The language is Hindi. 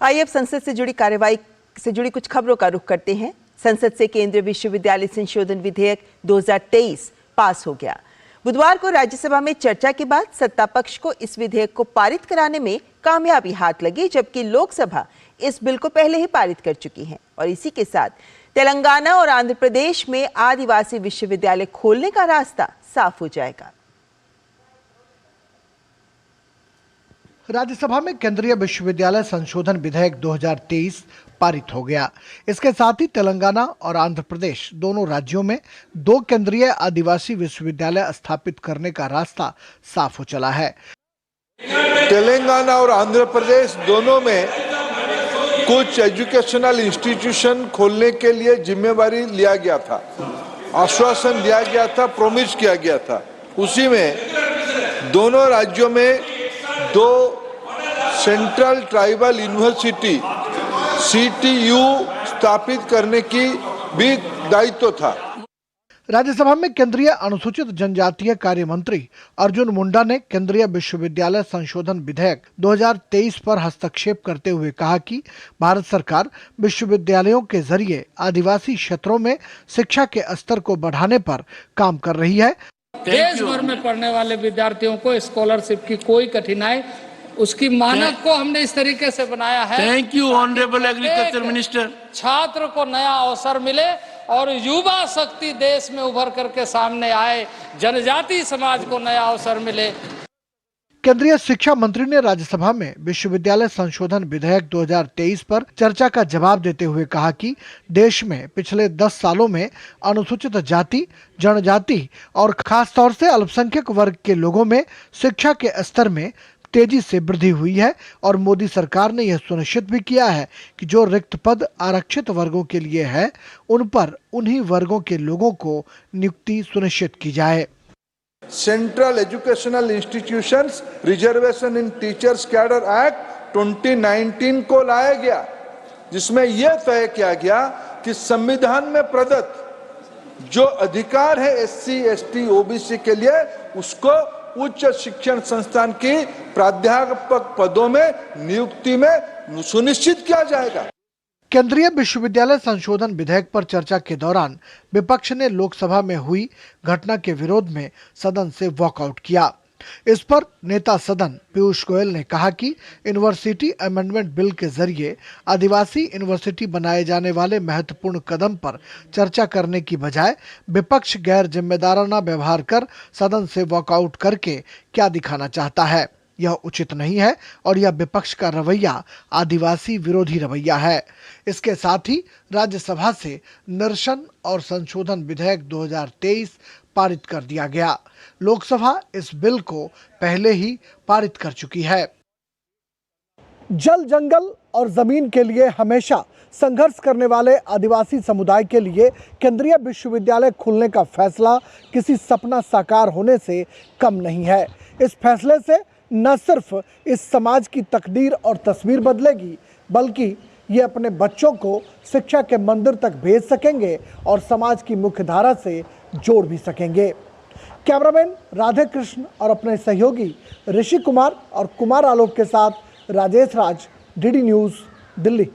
आइए अब संसद से जुड़ी कार्रवाई से जुड़ी कुछ खबरों का रुख करते हैं। संसद से केंद्रीय विश्वविद्यालय संशोधन विधेयक 2023 पास हो गया। बुधवार को राज्यसभा में चर्चा के बाद सत्ता पक्ष को इस विधेयक को पारित कराने में कामयाबी हाथ लगी, जबकि लोकसभा इस बिल को पहले ही पारित कर चुकी है। और इसी के साथ तेलंगाना और आंध्र प्रदेश में आदिवासी विश्वविद्यालय खोलने का रास्ता साफ हो जाएगा। राज्यसभा में केंद्रीय विश्वविद्यालय संशोधन विधेयक 2023 पारित हो गया। इसके साथ ही तेलंगाना और आंध्र प्रदेश दोनों राज्यों में 2 केंद्रीय आदिवासी विश्वविद्यालय स्थापित करने का रास्ता साफ हो चला है। तेलंगाना और आंध्र प्रदेश दोनों में कुछ एजुकेशनल इंस्टीट्यूशन खोलने के लिए जिम्मेवारी लिया गया था, आश्वासन दिया गया था, प्रॉमिस किया गया था। उसी में दोनों राज्यों में 2 सेंट्रल ट्राइबल यूनिवर्सिटी CTU स्थापित करने की भी दायित्व था। राज्यसभा में केंद्रीय अनुसूचित जनजातीय कार्य मंत्री अर्जुन मुंडा ने केंद्रीय विश्वविद्यालय संशोधन विधेयक 2023 पर हस्तक्षेप करते हुए कहा कि भारत सरकार विश्वविद्यालयों के जरिए आदिवासी क्षेत्रों में शिक्षा के स्तर को बढ़ाने पर काम कर रही है। देश भर में पढ़ने वाले विद्यार्थियों को स्कॉलरशिप की कोई कठिनाई, उसकी मानक को हमने इस तरीके से बनाया है। Thank you honourable agriculture minister. छात्र को नया अवसर मिले और युवा शक्ति देश में उभर करके सामने आए, जनजाति समाज को नया अवसर मिले। केंद्रीय शिक्षा मंत्री ने राज्यसभा में विश्वविद्यालय संशोधन विधेयक 2023 पर चर्चा का जवाब देते हुए कहा कि देश में पिछले 10 सालों में अनुसूचित जाति, जनजाति और खासतौर से अल्पसंख्यक वर्ग के लोगों में शिक्षा के स्तर में तेजी से वृद्धि हुई है और मोदी सरकार ने यह सुनिश्चित भी किया है कि जो रिक्त पद आरक्षित वर्गों के लिए है, उन पर उन्हीं वर्गों के लोगों को नियुक्ति सुनिश्चित की जाए। सेंट्रल एजुकेशनल इंस्टीट्यूशंस रिजर्वेशन इन टीचर्स कैडर एक्ट 2019 को लाया गया, जिसमें यह तय किया गया कि संविधान में प्रदत्त जो अधिकार है SC, ST, OBC के लिए, उसको उच्च शिक्षण संस्थान की प्राध्यापक पदों में नियुक्ति में सुनिश्चित किया जाएगा। केंद्रीय विश्वविद्यालय संशोधन विधेयक पर चर्चा के दौरान विपक्ष ने लोकसभा में हुई घटना के विरोध में सदन से वॉकआउट किया। इस पर नेता सदन पीयूष गोयल ने कहा कि यूनिवर्सिटी अमेंडमेंट बिल के जरिए आदिवासी यूनिवर्सिटी बनाए जाने वाले महत्वपूर्ण कदम पर चर्चा करने की बजाय विपक्ष गैर जिम्मेदाराना व्यवहार कर सदन से वॉकआउट करके क्या दिखाना चाहता है। यह उचित नहीं है और यह विपक्ष का रवैया आदिवासी विरोधी रवैया है। इसके साथ ही राज्यसभा से निरसन और संशोधन विधेयक 2023 पारित कर दिया गया। लोकसभा इस बिल को पहले ही पारित कर चुकी है। जल, जंगल और जमीन के लिए हमेशा संघर्ष करने वाले आदिवासी समुदाय के लिए केंद्रीय विश्वविद्यालय खोलने का फैसला किसी सपना साकार होने से कम नहीं है। इस फैसले से न सिर्फ इस समाज की तकदीर और तस्वीर बदलेगी, बल्कि ये अपने बच्चों को शिक्षा के मंदिर तक भेज सकेंगे और समाज की मुख्य धारा से जोड़ भी सकेंगे। कैमरामैन राधे कृष्ण और अपने सहयोगी ऋषि कुमार और कुमार आलोक के साथ राजेश राज, DD न्यूज़, दिल्ली।